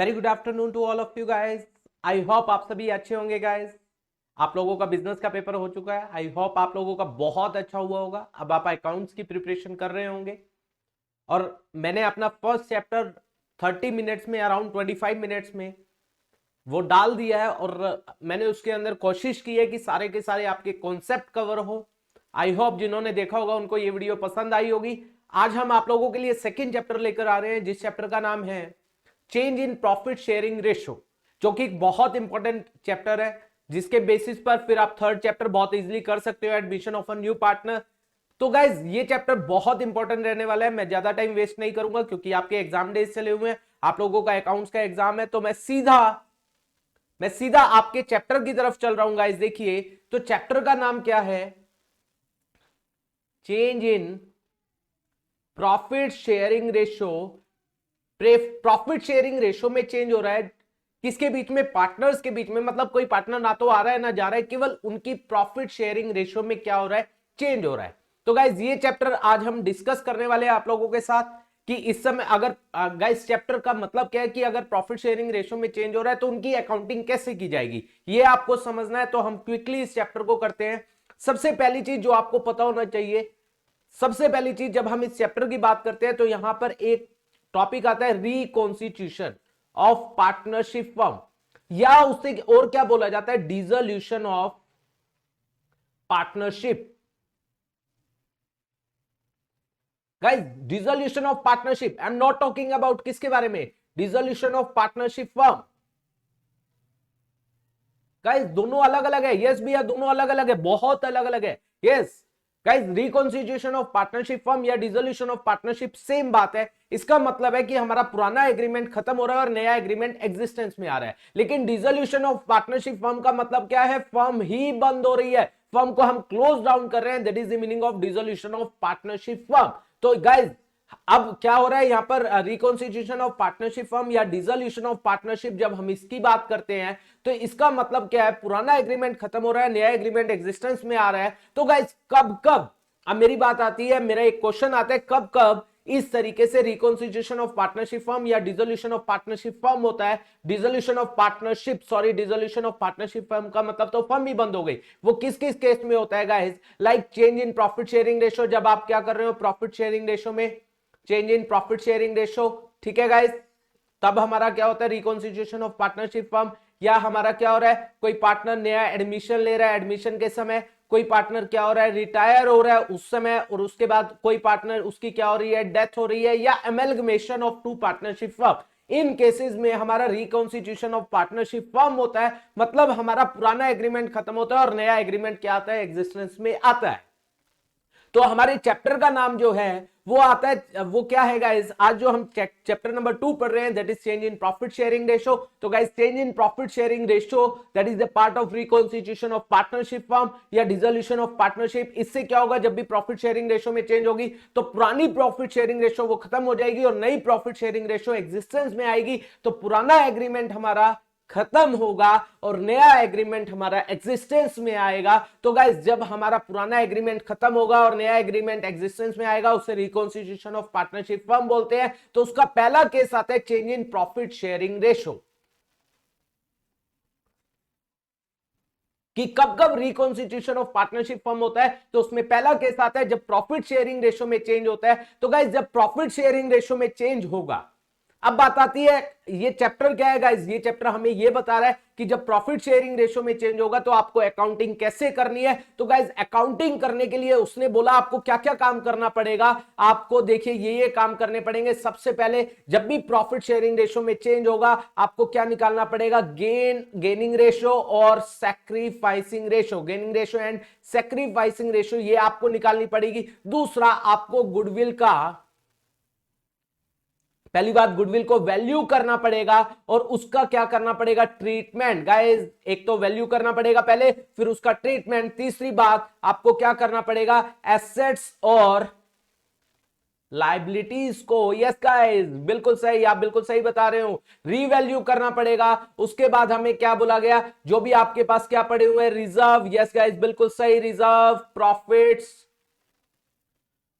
Very good afternoon to all of you guys. I hope आप सभी अच्छे होंगे गाइस। आप लोगों का बिजनेस का पेपर हो चुका है। आई होप आप लोगों का बहुत अच्छा हुआ होगा। अब आप अकाउंट्स की प्रिपरेशन कर रहे होंगे और मैंने अपना फर्स्ट चैप्टर 30 मिनट्स में, अराउंड 25 मिनट्स में वो डाल दिया है और मैंने उसके अंदर कोशिश की है कि सारे के सारे आपके कॉन्सेप्ट कवर हो। आई होप जिन्होंने देखा होगा उनको ये वीडियो पसंद आई होगी। आज हम आप लोगों के लिए सेकेंड चैप्टर लेकर आ रहे हैं, जिस चैप्टर का नाम है change in profit sharing ratio, जो कि एक बहुत इंपॉर्टेंट चैप्टर है, जिसके बेसिस पर फिर आप थर्ड चैप्टर बहुत इजीली कर सकते हो, admission of a new partner. तो गाइज ये चैप्टर बहुत इंपॉर्टेंट रहने वाला है। मैं ज्यादा टाइम वेस्ट नहीं करूंगा क्योंकि आपके एग्जाम डेज चले हुए हैं, आप लोगों का अकाउंट्स का एग्जाम है, तो मैं सीधा आपके चैप्टर की तरफ चल रहा हूं गाइज। देखिए तो चैप्टर का नाम क्या है, change in profit sharing ratio. Profit sharing ratio में चेंज हो रहा है किसके बीच में, पार्टनर्स के बीच में। मतलब कोई पार्टनर ना तो आ रहा है ना जा रहा है, केवल उनकी प्रॉफिट शेयरिंग रेशो में क्या हो रहा है, चेंज हो रहा है। तो गाइज ये चैप्टर आज हम डिस्कस करने वाले हैं आप लोगों के साथ कि इस समय अगर गाइज चैप्टर का मतलब क्या है कि अगर प्रॉफिट शेयरिंग रेशो में चेंज हो रहा है तो उनकी अकाउंटिंग कैसे की जाएगी, ये आपको समझना है। तो हम क्विकली इस चैप्टर को करते हैं। सबसे पहली चीज जो आपको पता होना चाहिए, सबसे पहली चीज जब हम इस चैप्टर की बात करते हैं तो यहां पर एक टॉपिक आता है रिकॉन्स्टिट्यूशन ऑफ पार्टनरशिप फर्म, या उससे और क्या बोला जाता है, dissolution of partnership. Guys dissolution of partnership, I am not talking about किसके बारे में, dissolution of partnership firm. Guys दोनों अलग अलग है, यस भैया दोनों अलग अलग है, बहुत अलग अलग है। Yes guys reconstitution of partnership firm या डिसोल्यूशन ऑफ पार्टनरशिप सेम बात है। इसका मतलब है कि हमारा पुराना एग्रीमेंट खत्म हो रहा है और नया एग्रीमेंट एग्जिस्टेंस में आ रहा है। लेकिन डिसोल्यूशन ऑफ पार्टनरशिप फर्म का मतलब क्या है, फर्म ही बंद हो रही है, फर्म को हम क्लोज डाउन कर रहे हैं। That is the meaning of dissolution of partnership firm. तो गाइस अब क्या हो रहा है यहां पर, रिकॉन्स्टिट्यूशन ऑफ पार्टनरशिप फर्म या डिसोल्यूशन ऑफ पार्टनरशिप, जब हम इसकी बात करते हैं तो इसका मतलब क्या है, पुराना एग्रीमेंट खत्म हो रहा है, नया एग्रीमेंट एग्जिस्टेंस में आ रहा है। तो गाइस कब कब, अब मेरी बात आती है, मेरा एक क्वेश्चन आता है, कब कब इस तरीके से रिकॉन्स्टिट्यूशन ऑफ पार्टनरशिप फर्म या डिसोल्यूशन ऑफ पार्टनरशिप फर्म होता है। Dissolution of partnership, sorry dissolution of partnership firm का मतलब तो फर्म ही बंद हो गई। वो किस किस केस में होता है guys, like change in profit sharing ratio, जब आप क्या कर रहे हो प्रॉफिट शेयरिंग रेशो में, change in profit sharing ratio, ठीक है गाइस, तब हमारा क्या होता है रिकॉन्स्टिट्यूशन ऑफ पार्टनरशिप फर्म। या हमारा क्या हो रहा है, कोई पार्टनर नया एडमिशन ले रहा है, एडमिशन के समय कोई पार्टनर क्या हो रहा है, रिटायर हो रहा है उस समय, और उसके बाद कोई पार्टनर उसकी क्या हो रही है, डेथ हो रही है, या amalgamation of two partnership firm. इन केसेस में हमारा रिकॉन्स्टिट्यूशन ऑफ पार्टनरशिप फर्म होता है। मतलब हमारा पुराना एग्रीमेंट खत्म होता है और नया एग्रीमेंट क्या आता है, एग्जिस्टेंस में आता है। तो हमारे चैप्टर का नाम जो है वो आता है, वो क्या है गाइस, आज जो हम चैप्टर नंबर 2 पढ़ रहे हैं, that is change in profit sharing ratio. तो guys change in profit sharing ratio that is the part of reconstitution of partnership firm या डिसोल्यूशन ऑफ पार्टनरशिप। इससे क्या होगा, जब भी प्रॉफिट शेयरिंग रेशो में चेंज होगी तो पुरानी प्रॉफिट शेयरिंग रेशो वो खत्म हो जाएगी और नई प्रॉफिट शेयरिंग रेशो एग्जिस्टेंस में आएगी। तो पुराना एग्रीमेंट हमारा खत्म होगा और नया एग्रीमेंट हमारा एग्जिस्टेंस में आएगा। तो गाइस जब हमारा पुराना एग्रीमेंट खत्म होगा और नया एग्रीमेंट एग्जिस्टेंस में आएगा, उसे रिकॉन्स्टिट्यूशन ऑफ पार्टनरशिप फर्म बोलते हैं। तो उसका पहला केस आता है change in profit sharing ratio, कि कब कब रिकॉन्स्टिट्यूशन ऑफ पार्टनरशिप फर्म होता है। तो उसमें पहला केस आता है जब प्रॉफिट शेयरिंग रेशो में चेंज होता है। तो गाइस जब प्रॉफिट शेयरिंग रेशो में चेंज होगा, अब बात आती है, ये चैप्टर क्या है गाइस, ये चैप्टर हमें ये बता रहा है कि जब प्रॉफिट शेयरिंग रेशो में चेंज होगा तो आपको अकाउंटिंग कैसे करनी है। तो गाइस अकाउंटिंग करने के लिए उसने बोला आपको क्या क्या काम करना पड़ेगा। आपको देखिए ये काम करने पड़ेंगे। सबसे पहले जब भी प्रॉफिट शेयरिंग रेशो में चेंज होगा आपको क्या निकालना पड़ेगा, गेनिंग रेशो और sacrificing ratio, gaining ratio and sacrificing ratio, ये आपको निकालनी पड़ेगी। दूसरा आपको गुडविल का, पहली बात गुडविल को वैल्यू करना पड़ेगा और उसका क्या करना पड़ेगा, ट्रीटमेंट। गाइस एक तो वैल्यू करना पड़ेगा पहले, फिर उसका ट्रीटमेंट। तीसरी बात आपको क्या करना पड़ेगा, एसेट्स और लाइबिलिटीज को, यस गाइस बिल्कुल सही, आप बिल्कुल सही बता रहे हो, रीवैल्यू करना पड़ेगा। उसके बाद हमें क्या बोला गया, जो भी आपके पास क्या पड़े हुए हैं, रिजर्व, यस गाइस बिल्कुल सही, रिजर्व, प्रॉफिट्स,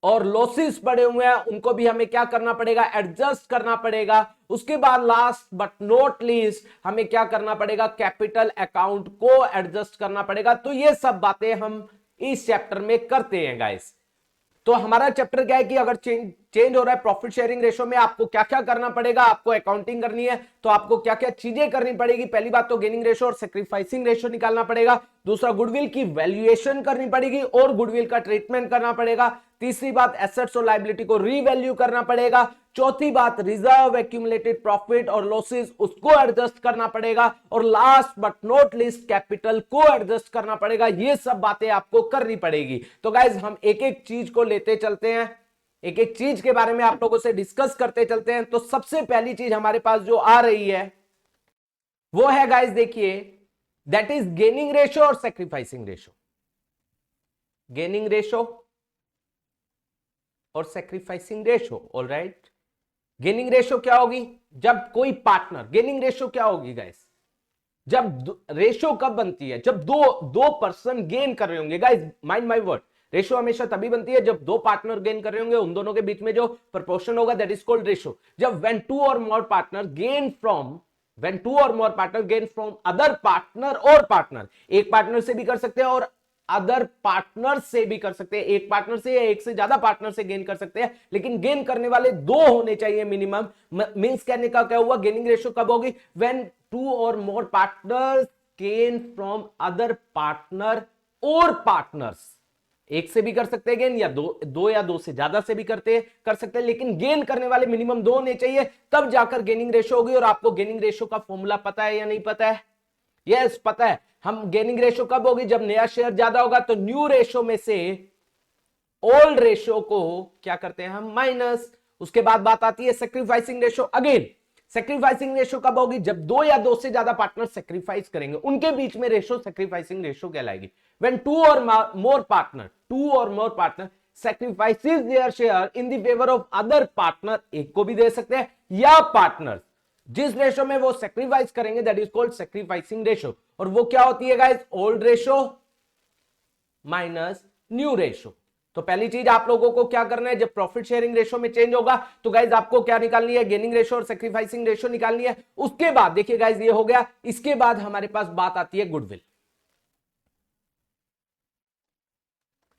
और लॉसेस पड़े हुए हैं उनको भी हमें क्या करना पड़ेगा, एडजस्ट करना पड़ेगा। उसके बाद लास्ट बट नॉट लीस्ट हमें क्या करना पड़ेगा, कैपिटल अकाउंट को एडजस्ट करना पड़ेगा। तो ये सब बातें हम इस चैप्टर में करते हैं गाइस। तो हमारा चैप्टर क्या है कि अगर चेंज हो रहा है प्रॉफिट शेयरिंग रेशो में, आपको क्या क्या करना पड़ेगा, आपको अकाउंटिंग करनी है तो आपको क्या क्या चीजें करनी पड़ेगी। पहली बात तो गेनिंग रेशो और सैक्रिफाइसिंग रेशो निकालना पड़ेगा। दूसरा, गुडविल की वैल्यूएशन करनी पड़ेगी और गुडविल का ट्रीटमेंट करना पड़ेगा। तीसरी बात, एसेट्स और लायबिलिटी को रीवैल्यू करना पड़ेगा। चौथी बात, रिजर्व, एक्यूमुलेटेड प्रॉफिट और लॉसेस उसको एडजस्ट करना पड़ेगा। और last but not least, capital को एडजस्ट करना पड़ेगा। ये सब बातें आपको करनी पड़ेगी। तो गाइज हम एक एक चीज को लेते चलते हैं, एक एक चीज के बारे में आप लोगों से डिस्कस करते चलते हैं। तो सबसे पहली चीज हमारे पास जो आ रही है वो है गाइज, देखिए, दैट इज गेनिंग रेशो और सैक्रिफाइसिंग रेशो। गेनिंग रेशो और sacrificing ratio. Alright, gaining ratio क्या होगी, जब कोई पार्टनर, गेनिंग रेशो क्या होगी गाइस, जब रेशो कब बनती है, जब दो पर्सन गेन कर रहे होंगे। Guys mind my word, ratio हमेशा तभी बनती है जब दो पार्टनर गेन कर रहे होंगे, उन दोनों के बीच में जो प्रोपोर्शन होगा दैट इज कॉल्ड रेशो। जब व्हेन टू और more partner gain from other partner और पार्टनर, एक पार्टनर से भी कर सकते हैं और अदर पार्टनर से भी कर सकते हैं, एक पार्टनर से या एक से ज्यादा पार्टनर से गेन कर सकते हैं, लेकिन गेन करने वाले दो होने चाहिए मिनिमम। मींस कहने का क्या हुआ, गेनिंग रेशो कब होगी, व्हेन टू और more partners gain from other partner और पार्टनर्स। एक से भी कर सकते हैं गेन, या दो या दो से ज्यादा से भी कर सकते हैं, लेकिन गेन करने वाले मिनिमम दो होने चाहिए, तब जाकर गेनिंग रेशो होगी। और आपको गेनिंग रेशो का फॉर्मूला पता है या नहीं पता है? यस, पता है। हम गेनिंग रेशो कब होगी, जब नया शेयर ज्यादा होगा तो न्यू रेशो में से ओल्ड रेशो को क्या करते हैं हम, माइनस। उसके बाद बात आती है sacrificing ratio. Again sacrificing ratio कब होगी, जब दो या दो से ज्यादा पार्टनर सैक्रिफाइस करेंगे, उनके बीच में रेशो सैक्रिफाइसिंग रेशो कहलाएगी। व्हेन टू और more partner sacrifices their share in the favor of other partner, एक को भी दे सकते हैं, या पार्टनर जिस रेशो में वो सेक्रीफाइस करेंगे that is called sacrificing ratio. और वो क्या होती है guys, old ratio minus new ratio. तो पहली चीज आप लोगों को क्या करना है, जब प्रॉफिट शेयरिंग रेशो में चेंज होगा तो गाइज आपको क्या निकालनी है, गेनिंग रेशो और सैक्रिफाइसिंग रेशो निकालनी है। उसके बाद देखिए गाइज ये हो गया, इसके बाद हमारे पास बात आती है गुडविल।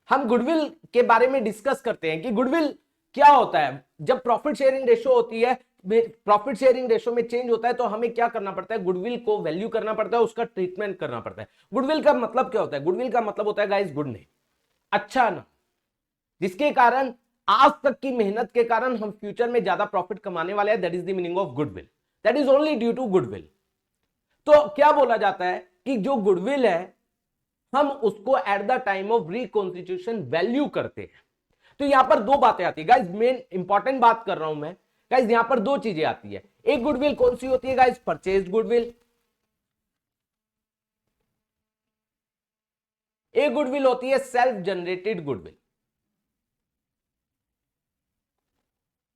हम गुडविल के बारे में डिस्कस करते हैं कि गुडविल क्या होता है। जब प्रॉफिट शेयरिंग रेशो होती है, प्रॉफिट शेयरिंग रेशो में चेंज होता है तो हमें क्या करना पड़ता है, गुडविल को वैल्यू करना पड़ता है, उसका ट्रीटमेंट करना पड़ता है। गुडविल का मतलब क्या होता है, गुडविल का मतलब होता है गाइज गुड नेम, अच्छा ना, जिसके कारण आज तक की मेहनत के कारण हम फ्यूचर में ज्यादा प्रॉफिट कमाने वाले हैं। That is the meaning of goodwill, that is only due to goodwill. तो क्या बोला जाता है कि जो गुडविल है हम उसको at the time of reconstitution value करते हैं। तो यहां पर दो बातें आती है गाइज, मेन इंपॉर्टेंट बात कर रहा हूं मैं गाइज, यहां पर दो चीजें आती है। एक गुडविल कौन सी होती है गाइज, परचेज गुडविल। एक गुडविल होती है सेल्फ जनरेटेड गुडविल।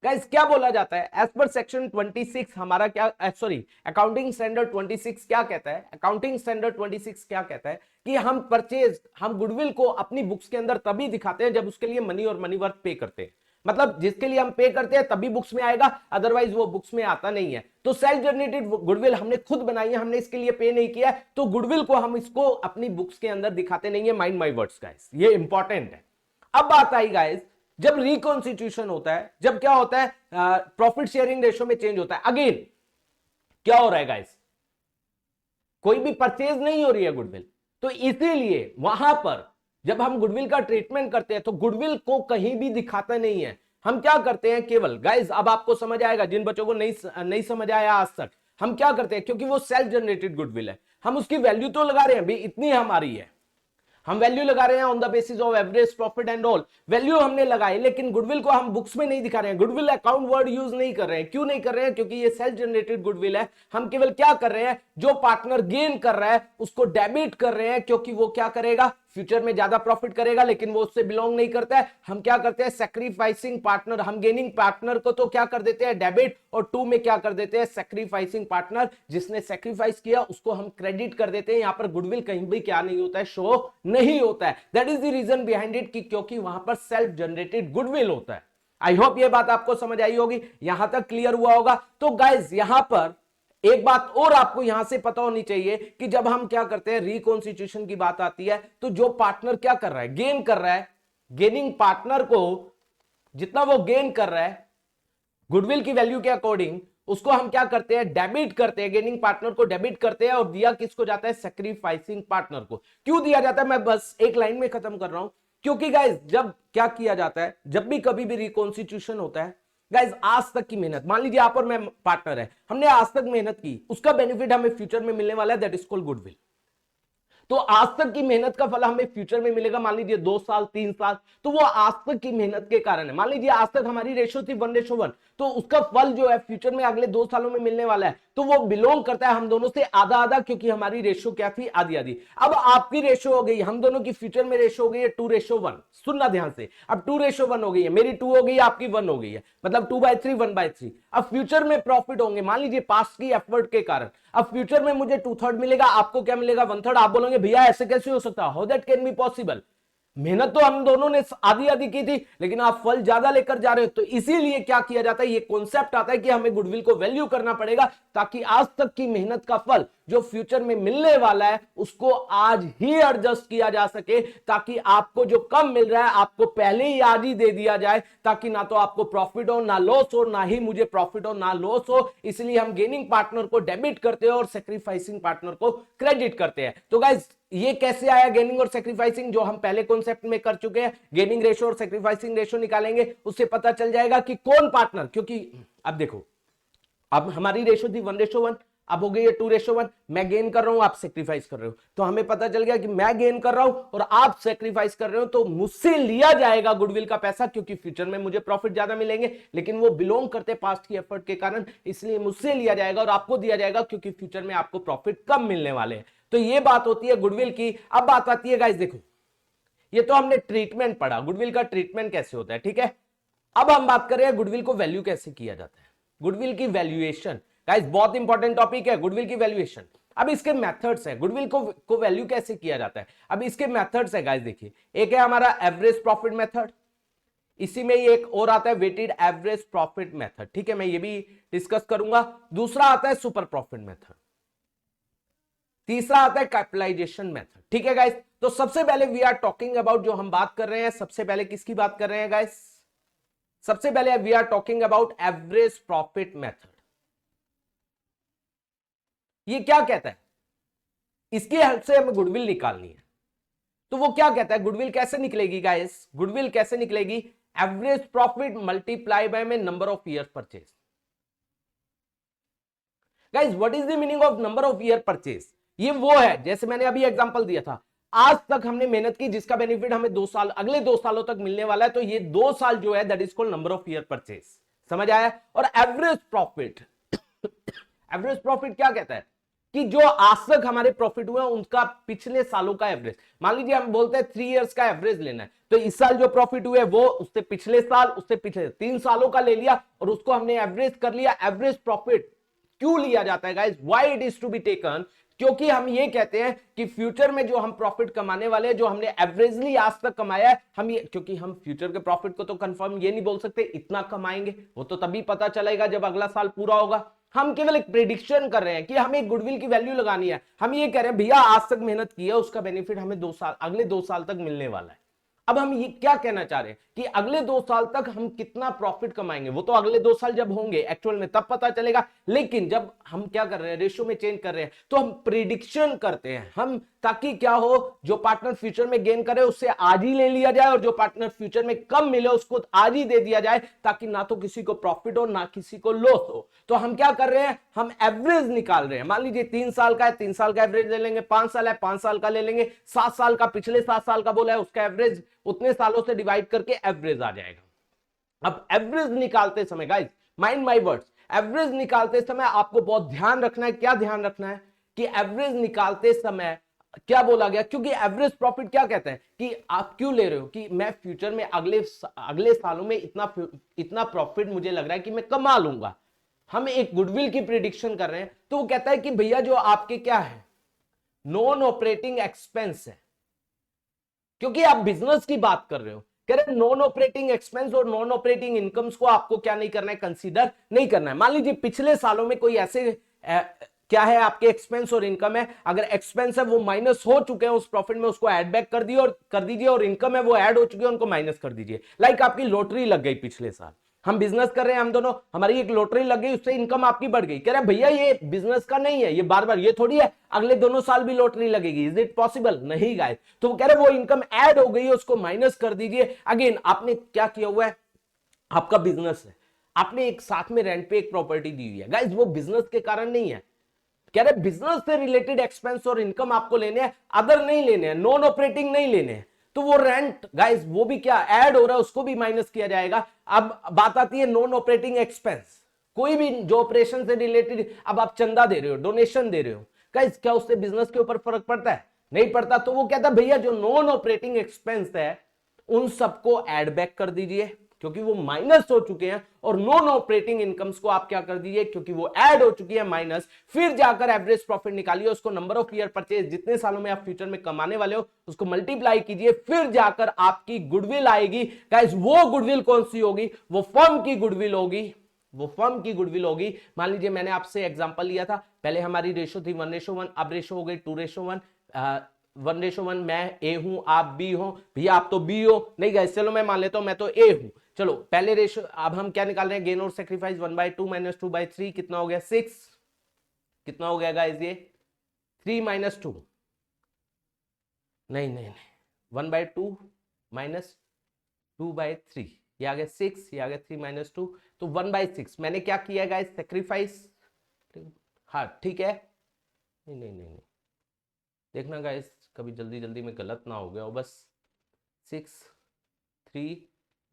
गाइस क्या बोला जाता है, एज पर सेक्शन 26 हमारा क्या, सॉरी अकाउंटिंग स्टैंडर्ड 26 क्या कहता है, अकाउंटिंग स्टैंडर्ड 26 क्या कहता है कि हम गुडविल को अपनी बुक्स के अंदर तभी दिखाते हैं जब उसके लिए मनी और मनी वर्थ पे करते हैं। मतलब जिसके लिए हम पे करते हैं तभी बुक्स में आएगा, अदरवाइज वो बुक्स में आता नहीं है। तो सेल्फ जनरेटेड गुडविल हमने खुद बनाई है, हमने इसके लिए पे नहीं किया, तो गुडविल को हम इसको अपनी बुक्स के अंदर दिखाते नहीं है। माइंड माई वर्ड्स गाइस, ये इंपॉर्टेंट है। अब बात आई गाइस, जब रिकॉन्स्टिट्यूशन होता है, जब क्या होता है, प्रॉफिट शेयरिंग रेशो में चेंज होता है। अगेन क्या हो रहा है गाइस, कोई भी परचेज नहीं हो रही है गुडविल, तो इसीलिए वहां पर जब हम गुडविल का ट्रीटमेंट करते हैं तो गुडविल को कहीं भी दिखाता नहीं है। हम क्या करते हैं केवल, गाइस अब आपको समझ आएगा, जिन बच्चों को नहीं समझ आया आज तक, हम क्या करते हैं, क्योंकि वो सेल्फ जनरेटेड गुडविल है, हम उसकी वैल्यू तो लगा रहे हैं भाई, इतनी हमारी है, हम वैल्यू लगा रहे हैं on the basis of average profit and all, value हमने लगाई, लेकिन गुडविल को हम बुक्स में नहीं दिखा रहे हैं, गुडविल अकाउंट वर्ड यूज नहीं कर रहे हैं। क्यों नहीं कर रहे हैं, क्योंकि ये सेल्फ जनरेटेड गुडविल है। हम केवल क्या कर रहे हैं, जो पार्टनर गेन कर रहा है उसको डेबिट कर रहे हैं, क्योंकि वो क्या करेगा, फ्यूचर में ज्यादा प्रॉफिट करेगा, लेकिन वो उससे बिलोंग नहीं करता है। हम क्या करते हैं, सैक्रिफाइसिंग पार्टनर, हम गेनिंग पार्टनर को तो क्या कर देते हैं, डेबिट, और टू में क्या कर देते हैं, सैक्रिफाइसिंग पार्टनर, जिसने सैक्रिफाइस किया उसको हम क्रेडिट कर देते हैं। यहां पर गुडविल कहीं भी क्या नहीं होता है, शो नहीं होता है। That is the reason behind it कि क्योंकि वहां पर सेल्फ जनरेटेड गुडविल होता है। आई होप ये बात आपको समझ आई होगी, यहां तक क्लियर हुआ होगा। तो गाइज यहां पर एक बात और आपको यहां से पता होनी चाहिए कि जब हम क्या करते हैं रिकॉन्स्टिट्यूशन की बात आती है, तो जो पार्टनर क्या कर रहा है, गेन कर रहा है, गेनिंग पार्टनर को जितना वो गेन कर रहा है गुडविल की वैल्यू के अकॉर्डिंग, उसको हम क्या करते हैं, डेबिट करते हैं, गेनिंग पार्टनर को डेबिट करते हैं, और दिया किसको जाता है, सैक्रिफाइसिंग पार्टनर को। क्यों दिया जाता है, मैं बस एक लाइन में खत्म कर रहा हूं। क्योंकि गाइज जब क्या किया जाता है, जब भी कभी भी रिकॉन्स्टिट्यूशन होता है गाइज, आज तक की मेहनत, मान लीजिए आप और मैं पार्टनर है, हमने आज तक मेहनत की, उसका बेनिफिट हमें फ्यूचर में मिलने वाला है, दैट इज कॉल्ड गुडविल। तो आज तक की मेहनत का फल हमें फ्यूचर में मिलेगा, मान लीजिए 2 साल 3 साल, तो वो आज तक की मेहनत के कारण है। मान लीजिए आज तक हमारी रेशो थी 1:1, तो उसका फल जो है फ्यूचर में अगले 2 सालों में मिलने वाला है, तो वो बिलोंग करता है हम दोनों से आधा आधा, क्योंकि हमारी रेशो क्या थी, आधी आधी। अब आपकी रेशो हो गई, हम दोनों की फ्यूचर में रेशो हो गई है 2:1। सुनना ध्यान से, अब 2:1 हो गई है, मेरी 2 हो गई है, आपकी 1 हो गई है, मतलब 2/3 1/3। अब फ्यूचर में प्रॉफिट होंगे, मान लीजिए पास्ट की एफर्ट के कारण, अब फ्यूचर में मुझे 2/3 मिलेगा, आपको क्या मिलेगा, 1/3। आप बोलोगे भैया ऐसे कैसे हो सकता है, how that can be possible, मेहनत तो हम दोनों ने आधी आधी की थी, लेकिन आप फल ज्यादा लेकर जा रहे हो। तो इसीलिए क्या किया जाता है, ये कॉन्सेप्ट आता है कि हमें गुडविल को वैल्यू करना पड़ेगा, ताकि आज तक की मेहनत का फल जो फ्यूचर में मिलने वाला है उसको आज ही एडजस्ट किया जा सके, ताकि आपको जो कम मिल रहा है आपको पहले ही आज ही दे दिया जाए, ताकि ना तो आपको प्रॉफिट हो ना लॉस हो, ना ही मुझे प्रॉफिट हो ना लॉस हो। इसलिए हम गेनिंग पार्टनर को डेबिट करते हैं और सेक्रीफाइसिंग पार्टनर को क्रेडिट करते हैं। तो गाइस ये कैसे आया गेनिंग और सेक्रीफाइसिंग, जो हम पहले कॉन्सेप्ट में कर चुके हैं, गेनिंग रेशो और सेक्रीफाइसिंग रेशो निकालेंगे, उससे पता चल जाएगा कि कौन पार्टनर, क्योंकि अब देखो, अब हमारी रेशो थी 1:1, अब हो गई है 2:1, मैं गेन कर रहा हूं, आप सेक्रीफाइस कर रहे हो, तो हमें पता चल गया कि मैं गेन कर रहा हूं और आप सेक्रीफाइस कर रहे हो, तो मुझसे लिया जाएगा गुडविल का पैसा, क्योंकि फ्यूचर में मुझे प्रॉफिट ज्यादा मिलेंगे, लेकिन वो बिलोंग करते पास्ट की एफर्ट के कारण, इसलिए मुझसे लिया जाएगा और आपको दिया जाएगा, क्योंकि फ्यूचर में आपको प्रॉफिट कम मिलने वाले हैं। तो ये बात होती है गुडविल की। अब बात आती है गाइस, देखो ये तो हमने ट्रीटमेंट पढ़ा, गुडविल का ट्रीटमेंट कैसे होता है, ठीक है। अब हम बात करें गुडविल को वैल्यू कैसे किया जाता है, गुडविल की वैल्यूएशन। गाइस बहुत इंपॉर्टेंट टॉपिक है गुडविल की वैल्यूएशन। अब इसके मेथड्स है, गुडविल को वैल्यू कैसे किया जाता है। अब इसके मेथड्स है गाइस, देखिए एक है हमारा एवरेज प्रॉफिट मेथड, इसी में ही एक और आता है वेटेड एवरेज प्रॉफिट मेथड, ठीक है, मैं ये भी डिस्कस करूंगा। दूसरा आता है सुपर प्रॉफिट मेथड, तीसरा आता है कैपिटलाइजेशन मेथड, ठीक है गाइस। तो सबसे पहले वी आर टॉकिंग अबाउट, जो हम बात कर रहे हैं, सबसे पहले किसकी बात कर रहे हैं गाइस, सबसे पहले we are talking about average profit method. ये क्या कहता है, इसकी हेल्प से हमें गुडविल निकालनी है। तो वो क्या कहता है, गुडविल कैसे निकलेगी गाइस, गुडविल कैसे निकलेगी, एवरेज प्रॉफिट मल्टीप्लाई बाय में number of year purchase. Guys what is the meaning of number of year purchase, ये वो है, जैसे मैंने अभी एग्जांपल दिया था, आज तक हमने मेहनत की जिसका बेनिफिट हमें 2 साल, अगले 2 सालों तक मिलने वाला है, तो ये 2 साल जो है that is called number of year purchase, समझ आया। और एवरेज प्रॉफिट, एवरेज प्रॉफिट क्या कहता है कि जो आज तक हमारे प्रॉफिट हुए उनका पिछले सालों का एवरेज, मान लीजिए हम बोलते हैं 3 इयर्स का एवरेज लेना है, तो इस साल जो प्रॉफिट हुए वो उससे पिछले साल, उससे पिछले 3 सालों का ले लिया और उसको हमने एवरेज कर लिया। एवरेज प्रॉफिट क्यों लिया जाता है guys, why it is to be taken, क्योंकि हम ये कहते हैं कि फ्यूचर में जो हम प्रॉफिट कमाने वाले हैं, जो हमने एवरेजली आज तक कमाया है, हम ये, क्योंकि हम फ्यूचर के प्रॉफिट को तो कंफर्म ये नहीं बोल सकते इतना कमाएंगे, वो तो तभी पता चलेगा जब अगला साल पूरा होगा। हम केवल एक प्रेडिक्शन कर रहे हैं कि हमें एक गुडविल की वैल्यू लगानी है। हम ये कह रहे हैं भैया आज तक मेहनत की है, उसका बेनिफिट हमें 2 साल, अगले 2 साल तक मिलने वाला है। अब हम ये क्या कहना चाह रहे हैं कि अगले 2 साल तक हम कितना प्रॉफिट कमाएंगे, वो तो अगले 2 साल जब होंगे एक्चुअल में तब पता चलेगा, लेकिन जब हम क्या कर रहे हैं, रेशियो में चेंज कर रहे हैं, तो हम प्रिडिक्शन करते हैं हम, ताकि क्या हो, जो पार्टनर फ्यूचर में गेन करे उससे आज ही ले लिया जाए और जो पार्टनर फ्यूचर में कम मिले उसको आज ही दे दिया जाए, ताकि ना तो किसी को प्रॉफिट हो ना किसी को लॉस हो। तो हम क्या कर रहे हैं, हम एवरेज निकाल रहे हैं। मान लीजिए 3 साल का है, 3 साल का एवरेज ले लेंगे, 5 साल है 5 साल का ले लेंगे, 7 साल का पिछले 7 साल का बोला है उसका एवरेज, उतने सालों से डिवाइड करके एवरेज आ जाएगा। अब एवरेज निकालते समय guys, mind my words, average निकालते समय आपको बहुत ध्यान रखना है, क्या ध्यान रखना है कि एवरेज निकालते समय क्या बोला गया, क्योंकि एवरेज प्रॉफिट क्या कहता है कि आप क्यों ले रहे हो कि मैं फ्यूचर में अगले सालों में इतना प्रॉफिट मुझे लग रहा है कि मैं कमा लूंगा। हम एक गुडविल की प्रिडिक्शन कर रहे हैं, तो वो कहता है कि भैया जो आपके क्या है, नॉन ऑपरेटिंग एक्सपेंस है, क्योंकि आप बिजनेस की बात कर रहे हो। कह रहे नॉन ऑपरेटिंग एक्सपेंस और नॉन ऑपरेटिंग इनकम्स को आपको क्या नहीं करना है, कंसीडर नहीं करना है। मान लीजिए पिछले सालों में कोई ऐसे क्या है आपके एक्सपेंस और इनकम है, अगर एक्सपेंस है वो माइनस हो चुके हैं उस प्रॉफिट में, उसको ऐड बैक कर दीजिए, और इनकम है वो ऐड हो चुकी है, उनको माइनस कर दीजिए। लाइक आपकी लॉटरी लग गई पिछले साल, हम बिजनेस कर रहे हैं हम दोनों, हमारी एक लॉटरी लग गई, उससे इनकम आपकी बढ़ गई। कह रहे भैया ये बिजनेस का नहीं है, ये बार बार ये थोड़ी है अगले दोनों साल भी लॉटरी लगेगी, इज इट पॉसिबल? नहीं गाइस। तो वो कह रहे वो इनकम ऐड हो गई है, उसको माइनस कर दीजिए। अगेन आपने क्या किया हुआ है, आपका बिजनेस है, आपने एक साथ में रेंट पे एक प्रॉपर्टी दी हुई है गाइस, वो बिजनेस के कारण नहीं है। कह रहे बिजनेस से रिलेटेड एक्सपेंस और इनकम आपको लेने हैं, अदर नहीं लेने हैं, नॉन ऑपरेटिंग नहीं लेने हैं। तो वो रेंट गाइस वो भी क्या ऐड हो रहा है, उसको भी माइनस किया जाएगा। अब बात आती है नॉन ऑपरेटिंग एक्सपेंस, कोई भी जो ऑपरेशन से रिलेटेड, अब आप चंदा दे रहे हो, डोनेशन दे रहे हो गाइस, क्या उससे बिजनेस के ऊपर फर्क पड़ता है? नहीं पड़ता। तो वो कहता है भैया जो नॉन ऑपरेटिंग एक्सपेंस है उन सबको ऐड बैक कर दीजिए क्योंकि वो माइनस हो चुके हैं, और नॉन ऑपरेटिंग इनकम्स को आप क्या कर दीजिए क्योंकि वो ऐड हो चुकी है माइनस। फिर जाकर एवरेज प्रॉफिट निकालिए, उसको नंबर ऑफ ईयर परचेज, जितने सालों में आप फ्यूचर में कमाने वाले हो उसको मल्टीप्लाई कीजिए, फिर जाकर आपकी गुडविल आएगी। गाइस वो गुडविल कौन सी होगी? वो फर्म की गुडविल होगी, वो फर्म की गुडविल होगी। मान लीजिए मैंने आपसे एग्जांपल लिया था, पहले हमारी रेशो थी 1:1, अब रेशो हो गई 2:1। 1:1, मैं ए हूं आप बी हो, भैया आप तो बी हो, नहीं गाइस चलो मैं मान लेता हूं मैं तो ए हूं। चलो पहले रेशो, अब हम क्या निकाल रहे हैं, गेन और सेक्रीफाइस 1/2 - 2/3 कितना हो गया 6, कितना हो गया गाइस ये 3 - 2, नहीं नहीं नहीं 1/2 - 2/3, ये आ गया 6, ये आ गया 3 - 2, तो 1/6 मैंने क्या किया गाइस सेक्रीफाइस। हाँ ठीक है, नहीं नहीं नहीं नहीं देखना गाइस कभी जल्दी जल्दी में गलत ना हो गया हो, बस 6 3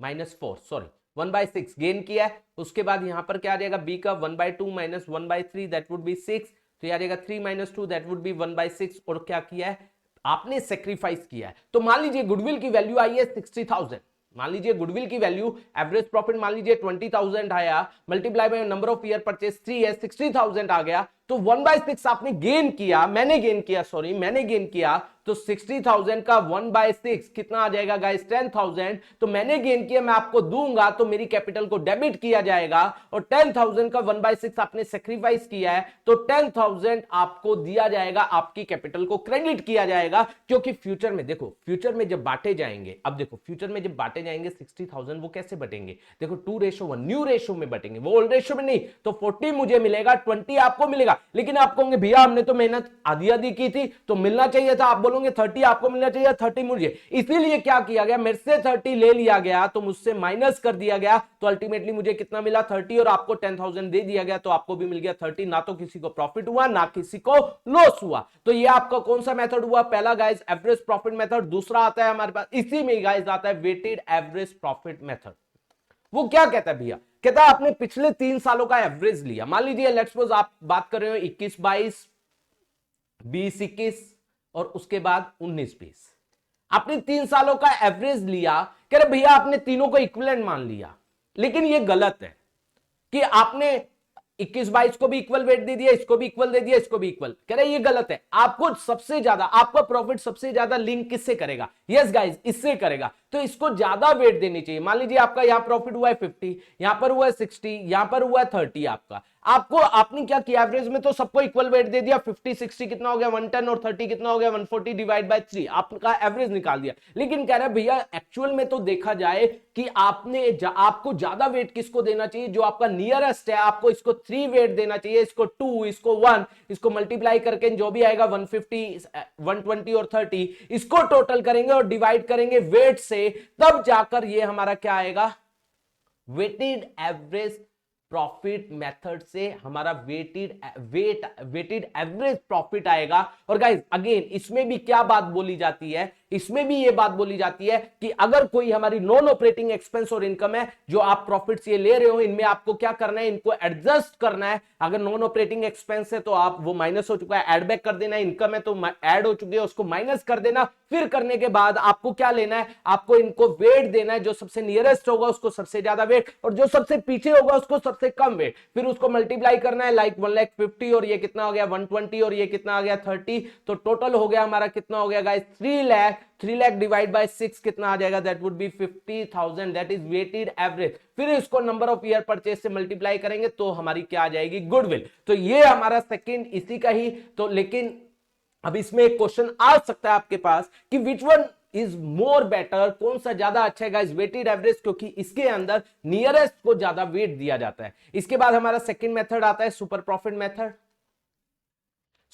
-4 सॉरी 1/6 गेन किया है। उसके बाद यहां पर क्या आ जाएगा बी का 1/2 - 1/3 दैट वुड बी 6, तो ये आ जाएगा 3 - 2 दैट वुड बी 1/6, और क्या किया है आपने सेक्रीफाइस किया है। तो मान लीजिए गुडविल की वैल्यू आई है 60,000, मान लीजिए गुडविल की वैल्यू एवरेज प्रॉफिट मान लीजिए 20,000 आया, multiply by number of year purchase 3 है, 60,000 आ गया, तो 1/6 आपने गेन किया, मैंने गेन किया, तो 60,000 का 1/6 कितना आ जाएगा गाइस 10,000, तो मैंने गेन किया, मैं आपको दूंगा तो मेरी कैपिटल को डेबिट किया जाएगा, और 10,000 का 1/6 आपने सेक्रीफाइस किया है तो 10,000 आपको दिया जाएगा, आपकी कैपिटल को क्रेडिट किया जाएगा। क्योंकि फ्यूचर में देखो, फ्यूचर में जब बांटे जाएंगे, अब देखो फ्यूचर में जब बांटे जाएंगे 60,000 वो कैसे बटेंगे, देखो 2:1 न्यू रेशो में बटेंगे, वो ओल्ड रेशो में नहीं। तो 40 मुझे मिलेगा, 20 आपको मिलेगा, लेकिन आप कहोगे भैया हमने तो मेहनत आधी आधी की थी तो मिलना चाहिए था, आप बोलोगे 30 आपको मिलना चाहिए, 30 मुझे, इसीलिए क्या किया गया मेरे से 30 ले लिया गया, तो मुझसे माइनस कर दिया गया, तो अल्टीमेटली मुझे कितना मिला 30, और आपको 10,000 दे दिया गया तो आपको भी मिल गया 30। ना तो किसी को प्रॉफिट हुआ ना किसी को लॉस हुआ। तो ये आपका कौन सा मेथड हुआ, पहला गाइस एवरेज प्रॉफिट मेथड, दूसरा आता है हमारे पास इसी में गाइस आता है वेटेड एवरेज प्रॉफिट मेथड। वो क्या कहता है भैया, कहता है आपने पिछले 3 सालों का एवरेज लिया, मान लीजिए लेट्स सपोज आप बात कर रहे हो 21-22, 20-21 और उसके बाद 19-20, आपने 3 सालों का एवरेज लिया। कह रहे भैया आपने तीनों को इक्विवेलेंट मान लिया, लेकिन यह गलत है कि आपने 21-22 को भी इक्वल वेट दे दिया, इसको भी इक्वल दे दिया, इसको भी इक्वल। कह रहे ये गलत है, आपको सबसे ज्यादा, आपका प्रॉफिट सबसे ज्यादा लिंक किससे करेगा, यस गाइस इससे करेगा, तो इसको ज्यादा वेट देनी चाहिए। मान लीजिए आपका यहां प्रॉफिट हुआ है 50, यहां पर हुआ है 60, यहां पर हुआ है 30, आपको आपने क्या किया एवरेज में तो सबको इक्वल वेट दे दिया, 50 60 कितना हो गया 110 और 30 कितना हो गया 140 डिवाइड बाय 3, आपका एवरेज निकाल दिया। लेकिन कह रहा है भैया एक्चुअल में तो देखा जाए कि आपको ज्यादा वेट किसको देना चाहिए, जो आपका नियरेस्ट है, आपको इसको 3 वेट देना चाहिए, इसको 2, इसको 1, इसको मल्टीप्लाई करके जो भी आएगा 150 120 और 30, इसको टोटल करेंगे और डिवाइड करेंगे वेट से, तब जाकर ये हमारा क्या आएगा, वेटेड एवरेज प्रॉफिट मेथड से हमारा वेटेड एवरेज प्रॉफिट आएगा। और गाइस अगेन इसमें भी क्या बात बोली जाती है, इसमें भी ये बात बोली जाती है कि अगर कोई हमारी नॉन ऑपरेटिंग एक्सपेंस और इनकम है जो आप प्रॉफिट्स ये ले रहे हो, इनमें आपको क्या करना है, इनको एडजस्ट करना है। अगर नॉन ऑपरेटिंग एक्सपेंस है तो आप वो माइनस हो चुका है, एड बैक कर देना है, इनकम है तो ऐड हो चुकी है उसको माइनस कर देना, फिर करने के बाद आपको क्या लेना है, आपको इनको वेट देना है, जो सबसे नियरेस्ट होगा उसको सबसे ज्यादा वेट, और जो सबसे पीछे होगा उसको सबसे कम वेट, फिर उसको मल्टीप्लाई करना है, लाइक 1,50,000 और ये कितना हो गया 120 और ये कितना आ गया 30, तो टोटल हो गया हमारा कितना हो गया गाइस 3 लाख डिवाइड बाय 6 कितना आ जाएगा, that would be 50,000, that is weighted average. फिर इसको नंबर ऑफ ईयर परचेज से मल्टीप्लाई करेंगे तो हमारी क्या आ जाएगी, गुडविल। तो ये हमारा सेकंड इसी का ही। तो लेकिन अब इसमें एक क्वेश्चन आ सकता है आपके पास कि which one is more better, कौन सा ज्यादा अच्छा है गाइस, वेटेड एवरेज, क्योंकि इसके अंदर नियरेस्ट को ज्यादा वेट दिया जाता है। इसके बाद हमारा सेकंड मेथड आता है super profit method.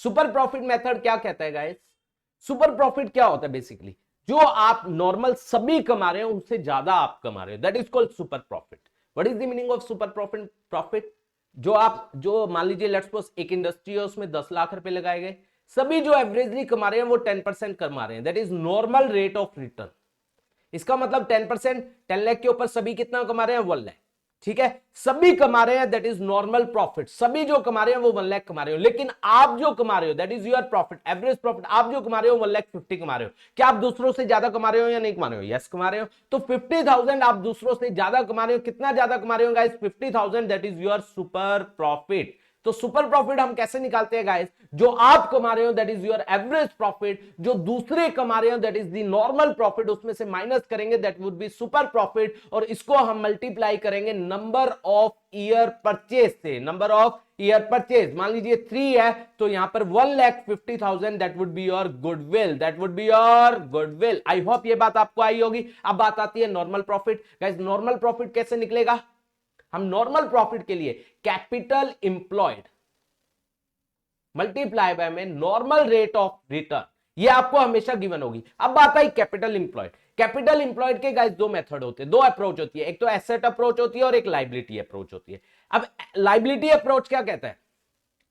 Super profit method क्या कहता है गाइस, सुपर प्रॉफिट क्या होता है, बेसिकली जो आप नॉर्मल सभी कमा रहे हो उससे ज्यादा आप कमा रहे हो, that is called super profit. What is the meaning of super profit? Profit जो मान लीजिए लेट्स सपोज एक इंडस्ट्री है, उसमें 10 लाख रुपए लगाए गए, सभी जो एवरेजली कमा रहे हैं वो 10% कमा रहे हैं, that is normal rate of return. इसका मतलब 10%, 10 लाख के ऊपर सभी कितना कमा रहे हैं, 1 लाख। ठीक है, सभी कमा रहे हैं, दैट इज नॉर्मल प्रॉफिट। सभी जो कमा रहे हैं वो 1 लाख कमा रहे हो, लेकिन आप जो कमा रहे हो that is your profit, average profit. आप जो कमा रहे हो 1,50,000 कमा रहे हो। क्या आप दूसरों से ज्यादा कमा रहे हो या नहीं कमा रहे हो? यस, कमा रहे हो। तो 50,000 आप दूसरों से ज्यादा कमा रहे हो। कितना ज्यादा कमा रहे हो guys? 50,000, that is your super profit. तो सुपर प्रॉफिट हम कैसे निकालते हैं गाइस? जो आप कमा रहे हो that is your average profit, जो दूसरे कमा रहे हो that is the normal profit, उसमें से माइनस करेंगे, that would be super profit. और इसको हम मल्टीप्लाई करेंगे नंबर ऑफ ईयर परचेज से। नंबर ऑफ ईयर परचेज मान लीजिए 3 है, तो यहां पर 1,50,000, that would be your goodwill, that would be your goodwill. I hope ये बात आपको आई होगी। अब बात आती है normal profit. Guys normal profit कैसे निकलेगा? हम नॉर्मल प्रॉफिट के लिए कैपिटल इंप्लॉयड मल्टीप्लाई बाय में नॉर्मल रेट ऑफ रिटर्न, ये आपको हमेशा गिवन होगी। अब बात आई कैपिटल इंप्लॉयड। कैपिटल इंप्लॉयड के गाइस दो मेथड होते हैं, दो अप्रोच होती है, एक तो एसेट अप्रोच होती है और एक लाइबिलिटी अप्रोच होती है। अब लाइबिलिटी अप्रोच क्या कहता है?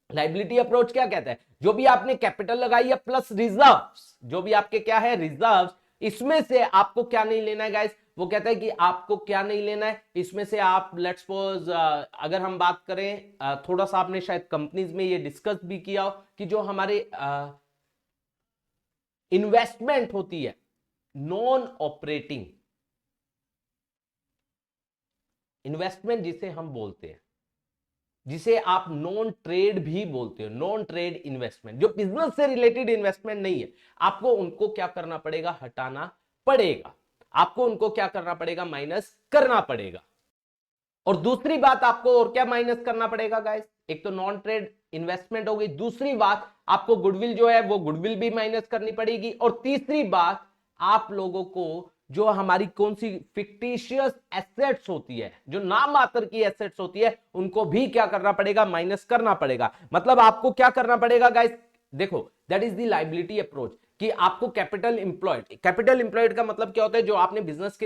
लाइबिलिटी अप्रोच क्या कहता है? जो भी आपने कैपिटल लगाई है प्लस रिजर्व्स, जो भी आपके क्या है रिजर्व्स, इसमें से आपको क्या नहीं लेना है गाइस? वो कहता है कि आपको क्या नहीं लेना है इसमें से। आप लेट्स सपोज अगर हम बात करें, थोड़ा सा आपने शायद कंपनीज में ये डिस्कस भी किया हो कि जो हमारे इन्वेस्टमेंट होती है नॉन ऑपरेटिंग इन्वेस्टमेंट जिसे हम बोलते हैं, जिसे आप नॉन ट्रेड भी बोलते हो, नॉन ट्रेड इन्वेस्टमेंट, जो बिजनेस से रिलेटेड इन्वेस्टमेंट नहीं है, आपको उनको क्या करना पड़ेगा? हटाना पड़ेगा। आपको उनको क्या करना पड़ेगा? माइनस करना पड़ेगा। और दूसरी बात आपको और क्या माइनस करना पड़ेगा गाइस? एक तो नॉन ट्रेड इन्वेस्टमेंट हो गई, दूसरी बात आपको गुडविल जो है वो गुडविल भी माइनस करनी पड़ेगी, और तीसरी बात आप लोगों को जो हमारी कौन सी फिक्टिशियस एसेट्स होती है, जो नाम मात्र की एसेट्स होती है, उनको भी क्या करना पड़ेगा? माइनस करना पड़ेगा। मतलब आपको क्या करना पड़ेगा गाइस? देखो that is the liability approach, कि आपको कैपिटल इंप्लॉयड का मतलब क्या होता है? जो आपने बिजनेस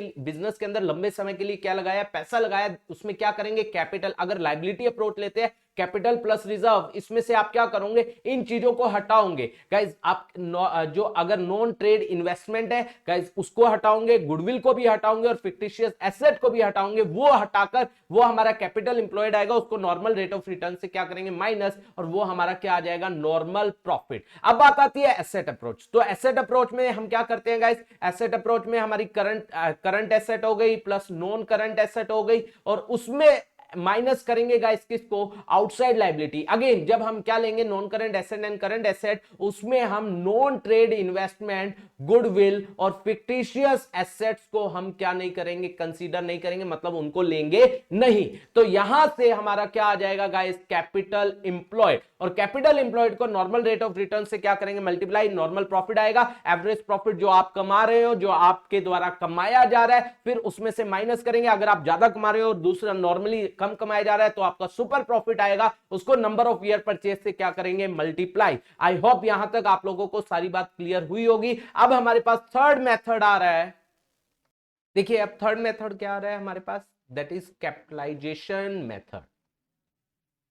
के अंदर लंबे समय के लिए क्या लगाया? पैसा लगाया, उसमें क्या करेंगे? कैपिटल। अगर लाइबिलिटी अप्रोच लेते हैं कैपिटल प्लस रिजर्व, इसमें से आप क्या करोगे? इन चीजों को हटाओगे गाइस। आप जो अगर नॉन ट्रेड इन्वेस्टमेंट है गाइस उसको हटाओगे, गुडविल को भी हटाओगे और फिक्टिशियस एसेट को भी हटाओगे। वो हटाकर वो हमारा कैपिटल इंप्लॉयड आएगा, उसको नॉर्मल रेट ऑफ रिटर्न से क्या करेंगे? माइनस, और वो हमारा क्या आ जाएगा? Normal profit. अब बात आती है एसेट अप्रोच। तो एसेट अप्रोच में हम क्या करते हैं गाइस? एसेट अप्रोच में हमारी करंट एसेट हो गई प्लस नॉन करंट एसेट हो गई, और उसमें माइनस करेंगे गाइस किसको? Outside liability. अगेन जब हम क्या लेंगे? Non current asset and current asset, उसमें हम नॉन ट्रेड इन्वेस्टमेंट, गुडविल और फिक्टिशियस एसेट्स को हम क्या नहीं करेंगे? कंसीडर नहीं करेंगे, मतलब उनको लेंगे नहीं। तो यहां से हमारा क्या आ जाएगा गाइस? Capital employed. और कैपिटल इंप्लॉयड को नॉर्मल रेट ऑफ रिटर्न से क्या करेंगे? मल्टीप्लाई, नॉर्मल प्रॉफिट आएगा, एवरेज प्रॉफिट जो आप कमा रहे हो, जो आपके द्वारा कमाया जा रहा है, फिर उसमें से माइनस करेंगे। अगर आप ज्यादा कमा रहे हो और दूसरा नॉर्मली कम कमाया जा रहा है तो आपका सुपर प्रॉफिट आएगा, उसको नंबर ऑफ ईयर परचेज से क्या करेंगे? मल्टीप्लाई। आई होप यहां तक आप लोगों को सारी बात क्लियर हुई होगी। अब हमारे पास थर्ड मेथड आ रहा है। देखिए अब थर्ड मेथड क्या आ रहा है हमारे पास? That is capitalization method.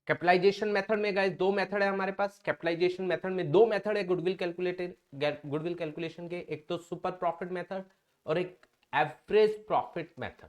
Capitalization method में गाइस दो मेथड है हमारे पास। कैपिटलाइजेशन मेथड में दो मेथड है गुडविल कैलकुलेशन के, एक तो सुपर प्रॉफिट मेथड और एक एवरेज प्रॉफिट मेथड।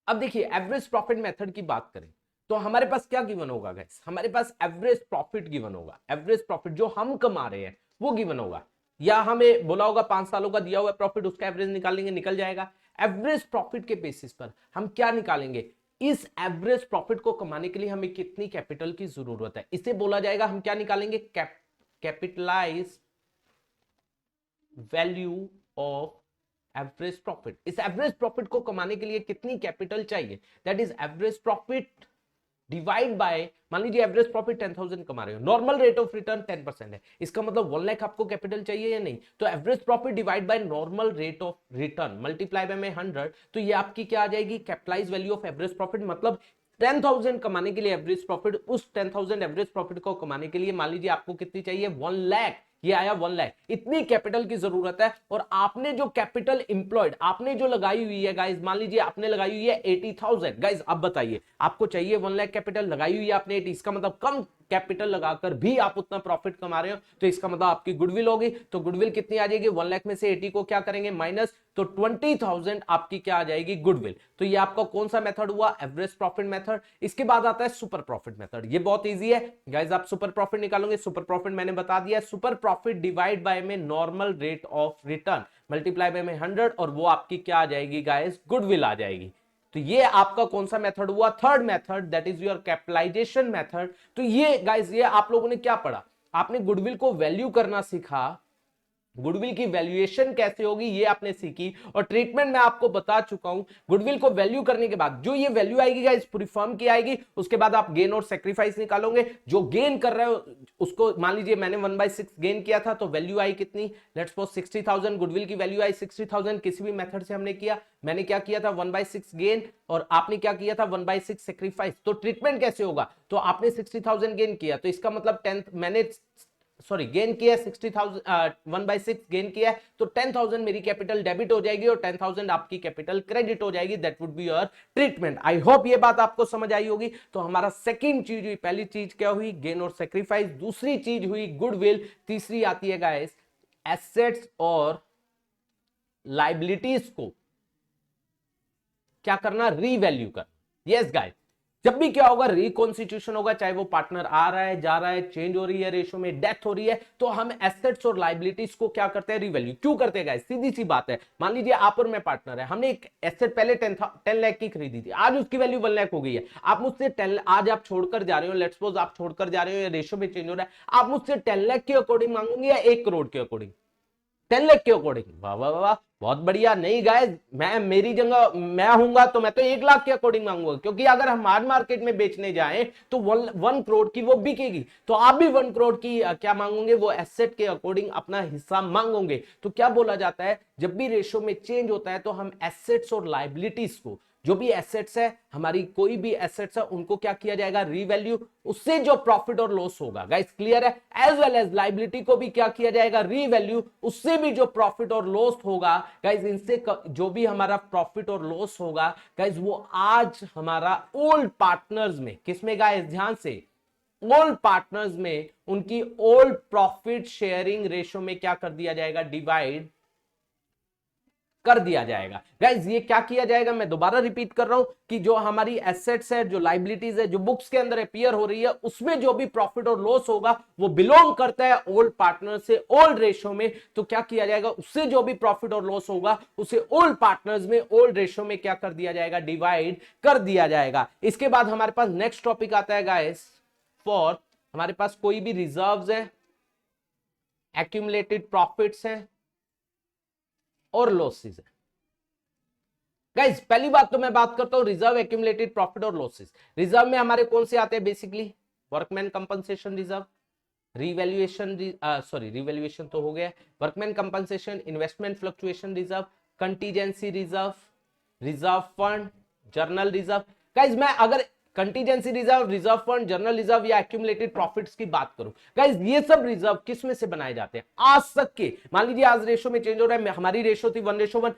अब देखिए एवरेज प्रॉफिट मेथड की बात करें तो हमारे पास क्या गिवन होगा गाइस? हमारे पास एवरेज प्रॉफिट गिवन होगा। एवरेज प्रॉफिट जो हम कमा रहे हैं वो गिवन होगा, या हमें बोला होगा 5 सालों का दिया हुआ प्रॉफिट, उसका एवरेज निकालेंगे, निकल जाएगा। एवरेज प्रॉफिट के बेसिस पर हम क्या निकालेंगे? इस एवरेज प्रॉफिट को कमाने के लिए हमें कितनी कैपिटल की जरूरत है, इसे बोला जाएगा। हम क्या निकालेंगे? Capitalize value of average profit. इस एवरेज प्रॉफिट को कमाने के लिए कितनी कैपिटल चाहिए, that is average profit divide by, मान लीजिए एवरेज प्रॉफिट 10,000 कमा रहे हो, नॉर्मल रेट ऑफ रिटर्न 10% है, इसका मतलब 1 लाख आपको कैपिटल चाहिए या नहीं, तो average profit divide by normal rate of return multiply by में 100, तो ये आपकी क्या आ जाएगी, capitalize value of average profit. मतलब 10,000 कमाने के लिए एवरेज प्रॉफिट, उस 10,000 एवरेज प्रॉफिट को कमाने के लिए मान लीजिए आपको कितनी चाहिए, 1 लाख, ये आया 1 लाख, इतनी कैपिटल की जरूरत है। और आपने जो कैपिटल इंप्लॉयड आपने जो लगाई हुई है गाइस, मान लीजिए आपने लगाई हुई है 80,000, गाइस अब बताइए आपको चाहिए 1 लाख कैपिटल, लगाई हुई है आपने 80, इसका मतलब कम कैपिटल लगाकर भी आप उतना प्रॉफिट कमा रहे हो, तो इसका मतलब आपकी गुडविल होगी। तो गुडविल कितनी आ जाएगी, 1 लाख में से 80 को क्या करेंगे माइनस, तो 20,000 आपकी क्या आ जाएगी, गुडविल। तो ये आपका कौन सा मेथड हुआ, एवरेज प्रॉफिट मेथड। इसके बाद आता है सुपर प्रॉफिट मेथड, ये बहुत इजी है गाइस, आप सुपर प्रॉफिट निकालोगे, सुपर प्रॉफिट मैंने बता दिया, सुपर प्रॉफिट डिवाइड बाय में normal rate of return multiply by में 100, और वो आपकी क्या आ जाएगी गाइस, गुडविल आ जाएगी। तो ये आपका कौन सा मेथड हुआ, third method, that is your capitalization method. तो ये गाइस, ये आप लोगों ने क्या पढ़ा, आपने गुडविल को वैल्यू करना सीखा, गुडविल की वैल्यूएशन कैसे होगी ये आपने सीखी, और ट्रीटमेंट मैं आपको बता चुका हूं। गुडविल को वैल्यू करने के बाद जो ये वैल्यू आएगी गाइस पूरी फर्म की आएगी, उसके बाद आप गेन और सेक्रीफाइस निकालोगे, जो गेन कर रहे हो उसको, मान लीजिए मैंने 1/6 गेन किया था, तो वैल्यू आई कितनी, लेट्स सपोज 60,000, गुडविल की वैल्यू आई 60,000, किसी भी मेथड से हमने किया, मैंने क्या किया था 1/6 गेन, और आपने क्या किया था 1/6 सेक्रीफाइस। तो ट्रीटमेंट कैसे होगा, तो आपने 60,000 गेन किया, तो इसका मतलब 10 मैंने सॉरी गेन किया 60,000, 1/6 गेन किया, तो 10,000 मेरी कैपिटल डेबिट हो जाएगी और 10,000 आपकी कैपिटल क्रेडिट हो जाएगी, that would be your treatment. I hope ये बात आपको समझ आई होगी। तो हमारा सेकंड चीज हुई, पहली चीज क्या हुई, गेन और सेक्रीफाइस, दूसरी चीज हुई गुडविल, तीसरी आती है गाइस एसेट्स और लाइबिलिटीज को क्या करना, रीवैल्यू करना। यस गाइस, जब भी क्या होगा, रिकॉन्स्टिट्यूशन होगा, चाहे वो पार्टनर आ रहा है जा रहा है, चेंज हो रही है रेशो में, डेथ हो रही है, तो हम एसेट्स और लाइबिलिटीज को क्या करते हैं, रीवैल्यू। क्यों करते हैं गाइस, सीधी सी बात है, मान लीजिए आप और मैं पार्टनर है, हमने एक एसेट पहले 10 लाख की खरीदी थी, आज उसकी वैल्यू 1 लाख हो गई है, आप मुझसे 10, आज आप छोड़कर जा रहे हो, लेट्स सपोज आप छोड़कर जा रहे हो, रेशो में चेंज हो रहा है, आप मुझसे 10 लाख के अकॉर्डिंग मांगोगे या 1 करोड़ के अकॉर्डिंग, 10 लाख के अकॉर्डिंग, वाह वाह वाह, बहुत बढ़िया। नहीं गाइस, मैं मेरी जगह मैं हूंगा तो मैं तो 1 लाख के अकॉर्डिंग मांगूंगा, क्योंकि अगर हम आज मार्केट में बेचने जाएं तो 1 करोड़ की वो बिकेगी, तो आप भी 1 करोड़ की क्या मांगोगे, वो एसेट के अकॉर्डिंग अपना हिस्सा मांगोगे। तो क्या बोला जाता है, जब भी रेशो में चेंज होता है तो हम एसेट्स और लाइबिलिटीज को, जो भी एसेट्स है हमारी, कोई भी एसेट्स है उनको क्या किया जाएगा, रीवैल्यू, उससे जो प्रॉफिट और लॉस होगा, गाइस क्लियर है, एज वेल एज लाइबिलिटी को भी क्या किया जाएगा, रीवैल्यू, उससे भी जो प्रॉफिट और लॉस होगा गाइस, इनसे जो भी हमारा प्रॉफिट और लॉस होगा गाइस, वो आज हमारा ओल्ड पार्टनर्स में, किसमें गाइस, ध्यान से, ओल्ड पार्टनर्स में उनकी ओल्ड प्रॉफिट शेयरिंग रेशो में क्या कर दिया जाएगा, डिवाइड कर दिया जाएगा। गाइज ये क्या किया जाएगा, मैं दोबारा रिपीट कर रहा हूं कि जो हमारी एसेट्स है, जो लाइबिलिटीज है, जो बुक्स के अंदर अपीयर हो रही है, उसमें जो भी प्रॉफिट और लॉस होगा वो बिलोंग करता है ओल्ड पार्टनर से, ओल्ड रेशो में। तो क्या किया जाएगा, उससे जो भी प्रॉफिट और लॉस होगा उसे ओल्ड पार्टनर्स में, ओल्ड रेशो में क्या कर दिया जाएगा, डिवाइड कर दिया जाएगा। इसके बाद हमारे पास नेक्स्ट टॉपिक आता है गाइस, फोर्थ, हमारे पास कोई भी रिजर्व्स है, एक्यूमुलेटेड प्रॉफिट्स हैं और लॉसेस है। गाइस पहली बात तो मैं बात करता हूं रिजर्व, एक्यूमुलेटेड प्रॉफिट और लॉसेस। रिजर्व में हमारे कौन से आते हैं, basically workman compensation reserve, revaluation, sorry revaluation तो हो गया, workman compensation, investment fluctuation reserve, contingency reserve, reserve fund, journal reserve. Guys मैं अगर contingency reserve, reserve fund, general reserve या एक्यूमुलेटेड प्रॉफिट्स की बात करूं गाइस, ये सब रिजर्व किस में से बनाए जाते हैं, आज तक के, मान लीजिए आज रेशो में चेंज हो रहा है, हमारी रेशो थी 1:1,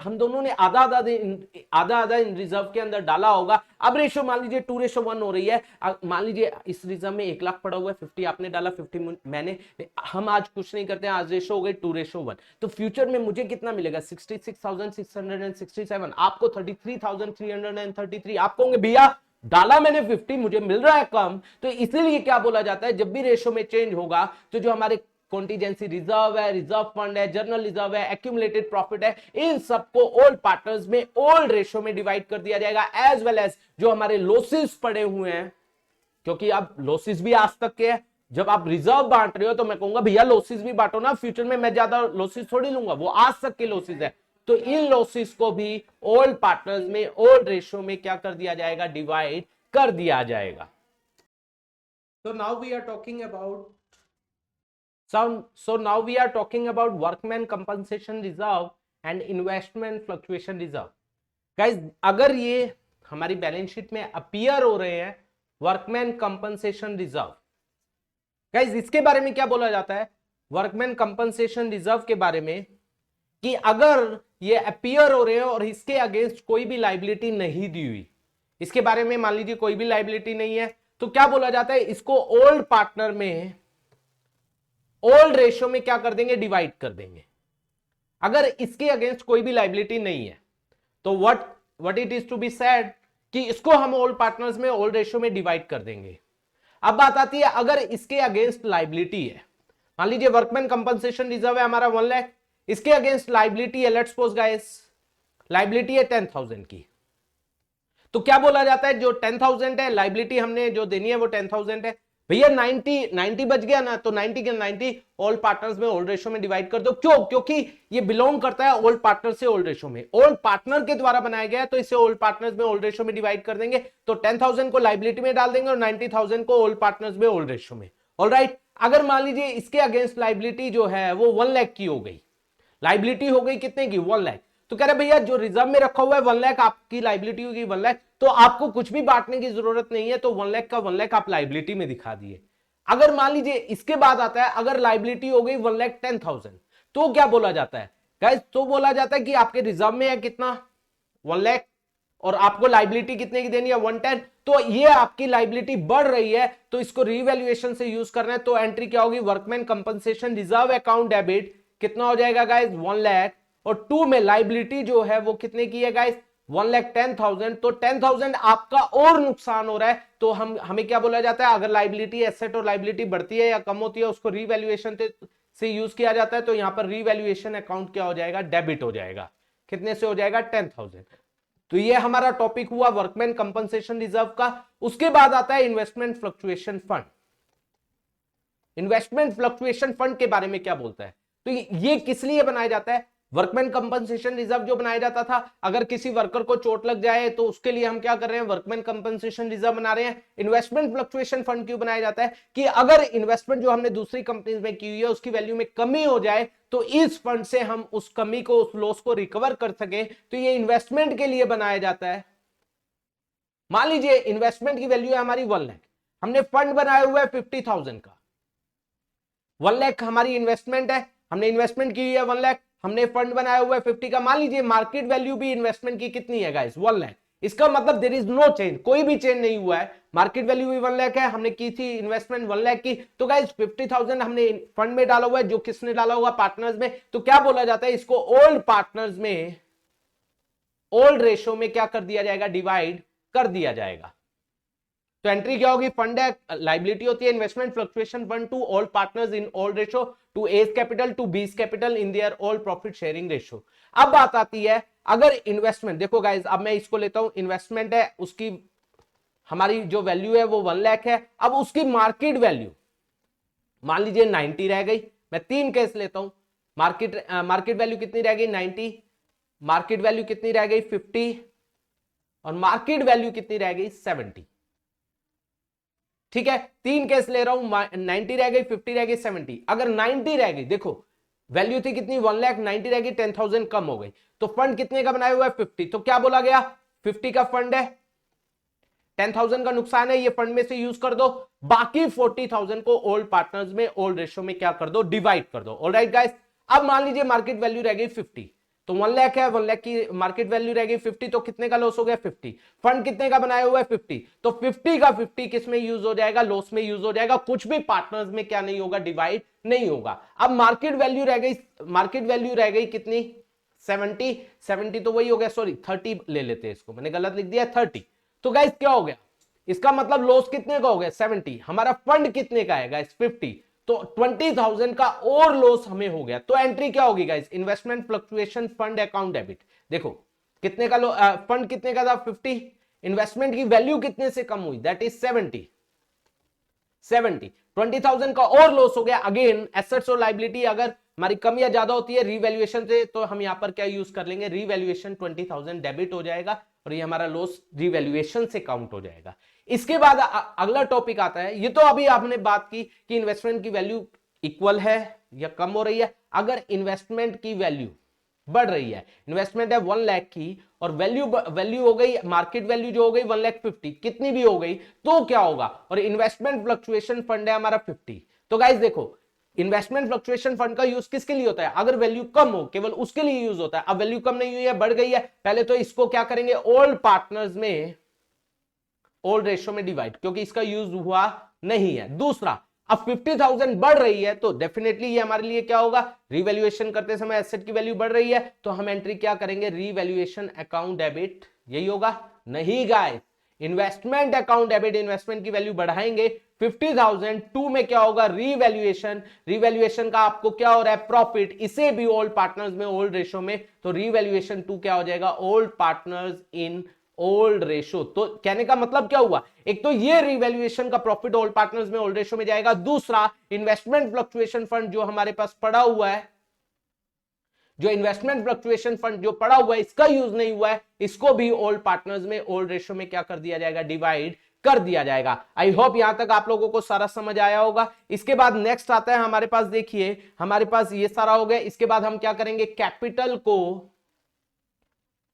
हम दोनों ने आधा आधा इन रिजर्व के अंदर डाला होगा, अब रेशो मान लीजिए 2:1 हो रही है। मान लीजिए इस रिजर्व में 1 लाख पड़ा हुआ है, 50 आपने डाला, 50 मैंने, हम आज कुछ नहीं करते हैं, आज रेशो हो गई 2:1, तो फ्यूचर में मुझे कितना मिलेगा, 66,667, आपको 33,333, आपको होंगे भैया डाला मैंने 50, मुझे मिल रहा है कम। तो इसलिए क्या बोला जाता है, जब भी रेशो में चेंज होगा तो जो हमारे कॉन्टीजेंसी रिजर्व है, रिजर्व फंड है, जर्नल रिजर्व है, एक्यूमुलेटेड प्रॉफिट है, इन सबको ओल्ड पार्टनर्स में ओल्ड रेशो में डिवाइड कर दिया जाएगा, एज वेल एज जो हमारे लॉसेस पड़े हुए हैं, क्योंकि अब लॉसेस भी आज तक के हैं, जब आप रिजर्व बांट रहे हो तो मैं कहूंगा भैया लॉसेस भी बांटो ना, फ्यूचर में मैं ज्यादा लॉसेस थोड़ी लूंगा, वो आज तक के लॉसेस है, तो इन लॉसेस को भी ओल्ड पार्टनर्स में ओल्ड रेशियो में क्या कर दिया जाएगा, डिवाइड कर दिया जाएगा। So now we are talking about so now we are talking about workman compensation reserve and investment fluctuation reserve. Guys, अगर ये हमारी बैलेंस शीट में अपीयर हो रहे हैं वर्कमैन कंपनसेशन रिजर्व, गाइस इसके बारे में क्या बोला जाता है, वर्कमैन कंपनसेशन रिजर्व के बारे में, कि अगर ये अपीयर हो रहे हैं और इसके अगेंस्ट कोई भी लाइबिलिटी नहीं दी हुई, इसके बारे में मान लीजिए कोई भी लाइबिलिटी नहीं है, तो क्या बोला जाता है, इसको ओल्ड पार्टनर में ओल्ड रेशियो में क्या कर देंगे, डिवाइड कर देंगे। अगर इसके अगेंस्ट कोई भी लाइबिलिटी नहीं है तो what it is to be said कि इसको हम ओल्ड पार्टनर्स में ओल्ड रेशियो में डिवाइड कर देंगे। अब बात आती है अगर इसके अगेंस्ट लाइबिलिटी है, मान लीजिए वर्कमैन कंपनसेशन रिजर्व है हमारा 1 लाख, इसके अगेंस्ट लाइबिलिटी है, लेट्स सपोज गाइस लाइबिलिटी है 10,000 की, तो क्या बोला जाता है, जो 10,000 है लाइबिलिटी हमने जो देनी है वो 10,000 है, भैया 90 बच गया ना, तो 90 के 90 ओल्ड पार्टनर्स में ओल्ड रेशियो में डिवाइड कर दो। क्यों, क्योंकि ये बिलोंग करता है ओल्ड पार्टनर से ओल्ड रेशियो में, ओल्ड पार्टनर के द्वारा बनाया गया है, तो इसे ओल्ड पार्टनर्स में ओल्ड रेशियो में डिवाइड कर देंगे, तो 10,000 को लाइबिलिटी में डाल देंगे और 90,000 को ओल्ड पार्टनर्स में ओल्ड रेशियो में। ऑलराइट, अगर मान लीजिए इसके अगेंस्ट लाइबिलिटी जो है वो 1 लाख की हो गई, लाइबिलिटी हो गई कितने की, 1 लाख, तो कह रहे भैया जो रिजर्व में रखा हुआ है 1 लाख, आपकी लाइबिलिटी होगी 1 लाख, तो आपको कुछ भी बांटने की जरूरत नहीं है, तो 1 लाख का 1 लाख आप लाइबिलिटी में दिखा दिए। अगर मान लीजिए इसके बाद आता है अगर लाइबिलिटी हो गई 1,10,000, तो क्या बोला जाता है गाइस, तो बोला जाता है कि आपके रिजर्व में है कितना, 1 लाख, और आपको लाइबिलिटी कितने की देनी है, 110, तो ये आपकी लाइबिलिटी बढ़ रही है, तो इसको रीवैल्यूएशन से यूज करना है, तो एंट्री क्या होगी, workman compensation reserve account debit कितना हो जाएगा गाइस, 1 लाख, और 2 में लाइबिलिटी जो है वो कितने की है गाइस, 1,10,000, तो 10,000 आपका और नुकसान हो रहा है, तो हमें क्या बोला जाता है, अगर लाइबिलिटी एसेट और लाइबिलिटी बढ़ती है या कम होती है उसको रीवैल्यूएशन से यूज किया जाता है, तो यहां पर रीवैल्यूएशन अकाउंट क्या हो जाएगा, डेबिट हो जाएगा, कितने से हो जाएगा, 10,000। तो ये हमारा टॉपिक हुआ वर्कमैन कंपनसेशन रिजर्व का। उसके बाद आता है investment fluctuation fund. Investment fluctuation fund के बारे में क्या बोलता है, तो ये किस लिए बनाया जाता है, वर्कमैन कंपनसेशन रिजर्व जो बनाया जाता था, अगर किसी वर्कर को चोट लग जाए तो उसके लिए हम क्या कर रहे हैं, वर्कमैन कंपनसेशन रिजर्व बना रहे हैं। इन्वेस्टमेंट फ्लक्चुएशन फंड क्यों बनाया जाता है, कि अगर इन्वेस्टमेंट जो हमने दूसरी कंपनीज में की हुई है उसकी वैल्यू में कमी हो जाए, तो इस फंड से हम उस कमी को, उस लॉस को रिकवर कर सके, तो ये इन्वेस्टमेंट के लिए बनाया जाता है। मान लीजिए इन्वेस्टमेंट की वैल्यू है हमारी 1 लाख, हमने फंड बनाया हुआ है 50,000 का, 1 लाख हमारी इन्वेस्टमेंट है, हमने इन्वेस्टमेंट की है 1 लाख, हमने फंड बनाया हुआ है 50 का, मान लीजिए मार्केट वैल्यू भी इन्वेस्टमेंट की कितनी है गाइस, 1 लाख, इसका मतलब देयर इज नो चेंज, कोई भी चेंज नहीं हुआ है, मार्केट वैल्यू भी 1 लाख है, हमने की थी इन्वेस्टमेंट 1 लाख की, तो गाइस 50,000 हमने फंड में डाला हुआ है, जो किसने डाला हुआ, पार्टनर्स में, तो क्या बोला जाता है, इसको ओल्ड पार्टनर्स में ओल्ड रेशियो में क्या कर दिया जाएगा, डिवाइड कर दिया जाएगा। तो एंट्री क्या होगी, फंड है, लाइबिलिटी होती है investment fluctuation fund to all partners in old ratio to as capital to बीस capital in their all profit sharing ratio. अब बात आती है अगर इन्वेस्टमेंट, देखो गाइस अब मैं इसको लेता हूं, इन्वेस्टमेंट है, उसकी हमारी जो वैल्यू है वो 1 लाख है, अब उसकी मार्केट वैल्यू मान लीजिए 90 रह गई, मैं 3 केस लेता हूं, मार्केट वैल्यू कितनी रह गई 90, मार्केट वैल्यू कितनी रह गई 50, और मार्केट वैल्यू कितनी रह गई 70। ठीक है, 3 केस ले रहा हूं, 90 रह गई, 50 रह गई, 70। अगर 90 रह गई, देखो वैल्यू थी कितनी 1 लाख, 90 रह गई, 10,000 कम हो गई, तो फंड कितने का बनाया हुआ है 50, तो क्या बोला गया 50 का फंड है, 10,000 का नुकसान है, ये फंड में से यूज कर दो, बाकी 40,000 को ओल्ड पार्टनर्स में ओल्ड रेशियो में क्या कर दो, डिवाइड कर दो। ऑलराइट गाइस, अब मान लीजिए मार्केट वैल्यू रह गई 50, तो 1 लाख है, 1 लाख की मार्केट वैल्यू रह गई 50, तो कितने का लॉस हो गया 50, फंड कितने का बनाया हुआ है 50, तो 50 का 50 किस में यूज हो जाएगा, लॉस में यूज हो जाएगा, कुछ भी पार्टनर्स में क्या नहीं होगा, डिवाइड नहीं होगा। अब मार्केट वैल्यू रह गई कितनी 70 तो वही हो गया, सॉरी 30 ले लेते हैं इसको, मैंने गलत लिख दिया 30, तो गाइस क्या हो गया, इसका मतलब लॉस कितने का हो गया 70, हमारा फंड कितने का है गाइस 50, तो 20,000 का और लॉस हमें हो गया, तो एंट्री क्या होगी guys, investment fluctuation fund account debit. देखो कितने का फंड कितने का था 50, इन्वेस्टमेंट की वैल्यू कितने से कम हुई, दैट इज 70, 20,000 का और लॉस हो गया। अगेन एसेट्स और लाइबिलिटी अगर हमारी कम या ज्यादा होती है रीवैल्यूएशन से, तो हम यहां पर क्या यूज कर लेंगे, रीवैल्यूएशन 20,000 डेबिट हो जाएगा और ये हमारा लॉस रीवैल्यूएशन से काउंट हो जाएगा। इसके बाद अगला टॉपिक आता है, ये तो अभी आपने बात की कि इन्वेस्टमेंट की वैल्यू इक्वल है या कम हो रही है। अगर इन्वेस्टमेंट की वैल्यू बढ़ रही है, इन्वेस्टमेंट है 1 लाख की और वैल्यू हो गई, मार्केट वैल्यू जो हो गई 1,50,000 कितनी भी हो गई, तो क्या होगा, और इन्वेस्टमेंट फ्लक्चुएशन फंड है हमारा 50। तो गाइस देखो, इन्वेस्टमेंट फ्लक्चुएशन फंड का यूज किसके लिए होता है, अगर वैल्यू कम हो केवल उसके लिए यूज होता है। अब वैल्यू कम नहीं हुई है, बढ़ गई है, पहले तो इसको क्या करेंगे, ओल्ड पार्टनर्स में ओल्ड रेशो में डिवाइड, क्योंकि इसका यूज हुआ नहीं है। दूसरा, अब 50,000 बढ़ रही है तो डेफिनेटली ये हमारे लिए क्या होगा, रीवैल्यूएशन करते समय एसेट की वैल्यू बढ़ रही है तो हम एंट्री क्या करेंगे, रीवैल्यूएशन अकाउंट डेबिट, यही होगा। नहीं guys, investment account debit, investment की वैल्यू बढ़ाएंगे 50,000, 2 में क्या होगा, रीवैल्यूएशन, रीवैल्यूएशन का आपको क्या हो रहा है, प्रॉफिट, इसे भी ओल्ड पार्टनर्स में ओल्ड रेशो में, तो रीवैल्यूएशन 2 क्या हो जाएगा, old partners in old ratio. तो कहने का मतलब क्या हुआ, एक तो ये रिवैल्यूएशन का प्रॉफिट ओल्ड पार्टनर्स में ओल्ड रेशो में जाएगा, दूसरा इन्वेस्टमेंट फ्लक्चुएशन फंड जो हमारे पास पड़ा हुआ है, जो इन्वेस्टमेंट फ्लक्चुएशन फंड जो पड़ा हुआ है, इसका यूज नहीं हुआ है, इसको भी ओल्ड पार्टनर्स में ओल्ड रेशो में क्या कर दिया जाएगा, डिवाइड कर दिया जाएगा। आई होप यहां तक आप लोगों को सारा समझ आया होगा। इसके बाद नेक्स्ट आता है हमारे पास, देखिए हमारे पास ये सारा हो गया। इसके बाद हम क्या करेंगे, कैपिटल को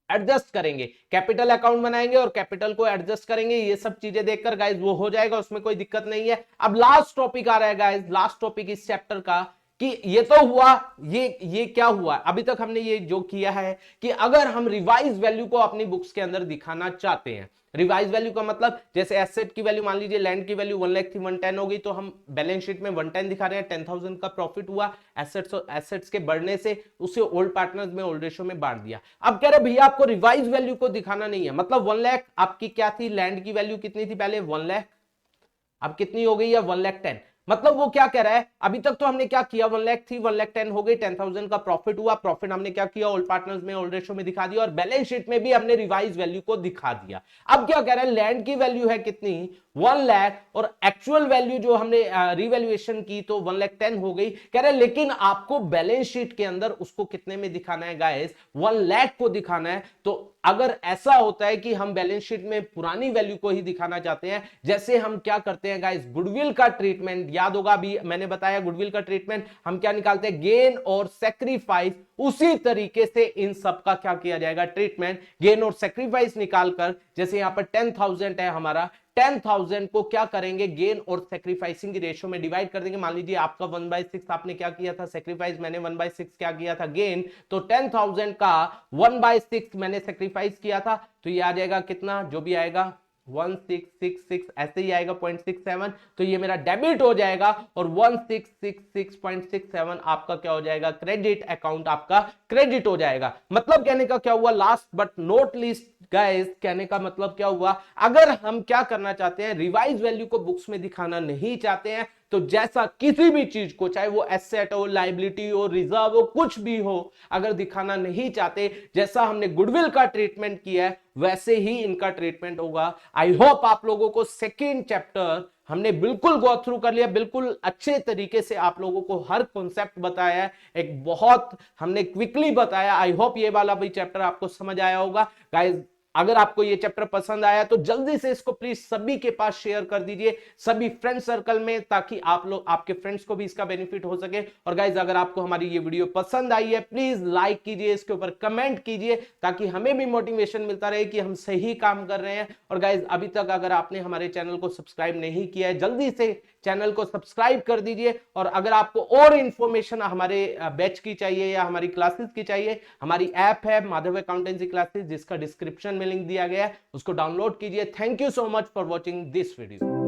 एडजस्ट करेंगे, कैपिटल अकाउंट बनाएंगे और कैपिटल को एडजस्ट करेंगे। ये सब चीजें देखकर गाइस वो हो जाएगा, उसमें कोई दिक्कत नहीं है। अब लास्ट टॉपिक आ रहा है गाइस, लास्ट टॉपिक इस चैप्टर का, कि ये तो हुआ, ये क्या हुआ, अभी तक हमने ये जो किया है कि अगर हम रिवाइज वैल्यू को अपनी बुक्स के अंदर दिखाना चाहते हैं, रिवाइज वैल्यू का मतलब जैसे एसेट की वैल्यू, मान लीजिए लैंड की वैल्यू 1 लाख थी, 110 हो गई, तो हम बैलेंस शीट में 110 दिखा रहे हैं, 10,000 का प्रॉफिट हुआ एसेट्स के बढ़ने से, उसे ओल्ड पार्टनर्स में ओल्ड रेशो में बांट दिया। अब कह रहे भैया आपको रिवाइज वैल्यू को दिखाना नहीं है, मतलब 1 लाख आपकी क्या थी, लैंड की वैल्यू कितनी थी पहले, 1 लाख, अब कितनी हो गई है, 1,10,000। मतलब वो क्या कह रहा है, अभी तक तो हमने क्या किया, 1 लाख थी, 1,10,000 हो गई, 10,000 का प्रॉफिट हुआ, प्रॉफिट हमने क्या किया, ओल्ड पार्टनर्स में ओल्ड रेशो में दिखा दिया और बैलेंस शीट में भी हमने रिवाइज वैल्यू को दिखा दिया। अब क्या कह रहा है, लैंड की वैल्यू है कितनी, 1 लाख, और एक्चुअल वैल्यू जो हमने रिवैल्यूएशन की तो 1,10,000 हो गई। कह रहे लेकिन आपको बैलेंस शीट के अंदर उसको कितने में दिखाना है गाइस, 1 लाख को दिखाना है। तो अगर ऐसा होता है कि हम बैलेंस शीट में पुरानी वैल्यू को ही दिखाना चाहते हैं, जैसे हम क्या करते हैं गाइस, गुडविल का ट्रीटमेंट याद होगा, अभी मैंने बताया गुडविल का ट्रीटमेंट हम क्या निकालते हैं, गेन और सैक्रिफाइस, उसी तरीके से इन सब का क्या किया जाएगा, ट्रीटमेंट, गेन और सैक्रिफाइस निकालकर, जैसे यहां पर 10,000 है हमारा, 10,000 को क्या करेंगे, गेन और सैक्रिफाइसिंग की रेशो में डिवाइड कर देंगे। मान लीजिए आपका 1/6 आपने क्या किया था सैक्रिफाइस, मैंने 1/6 क्या किया था गेन, तो 10,000 का 1/6 मैंने सैक्रिफाइस किया था, तो ये आ जाएगा कितना, जो भी आएगा 1666, ऐसे ही आएगा 0.67, तो ये मेरा डेबिट हो जाएगा और 1666.67 आपका क्या हो जाएगा, क्रेडिट अकाउंट आपका क्रेडिट हो जाएगा। मतलब कहने का क्या हुआ, last but not least guys, कहने का मतलब क्या हुआ, अगर हम क्या करना चाहते हैं, रिवाइज वैल्यू को बुक्स में दिखाना नहीं चाहते हैं, तो जैसा किसी भी चीज को, चाहे वो एसेट हो, लायबिलिटी हो, रिजर्व हो, कुछ भी हो, अगर दिखाना नहीं चाहते, जैसा हमने गुडविल का ट्रीटमेंट किया है वैसे ही इनका ट्रीटमेंट होगा। आई होप आप लोगों को सेकेंड चैप्टर हमने बिल्कुल गो थ्रू कर लिया, बिल्कुल अच्छे तरीके से आप लोगों को हर कॉन्सेप्ट बताया है, एक बहुत हमने क्विकली बताया। आई होप ये वाला भी चैप्टर आपको समझ आया होगा गाइस। अगर आपको ये चैप्टर पसंद आया तो जल्दी से इसको प्लीज सभी के पास शेयर कर दीजिए, सभी फ्रेंड सर्कल में, ताकि आप लोग, आपके फ्रेंड्स को भी इसका बेनिफिट हो सके। और गाइज अगर आपको हमारी ये वीडियो पसंद आई है प्लीज लाइक कीजिए, इसके ऊपर कमेंट कीजिए, ताकि हमें भी मोटिवेशन मिलता रहे कि हम सही काम कर रहे हैं। और गाइज अभी तक अगर आपने हमारे चैनल को सब्सक्राइब नहीं किया है, जल्दी से चैनल को सब्सक्राइब कर दीजिए। और अगर आपको और इंफॉर्मेशन हमारे बैच की चाहिए या हमारी क्लासेस की चाहिए, हमारी ऐप है माधव अकाउंटेंसी क्लासेस, जिसका डिस्क्रिप्शन में लिंक दिया गया है, उसको डाउनलोड कीजिए। Thank you so much for watching this video.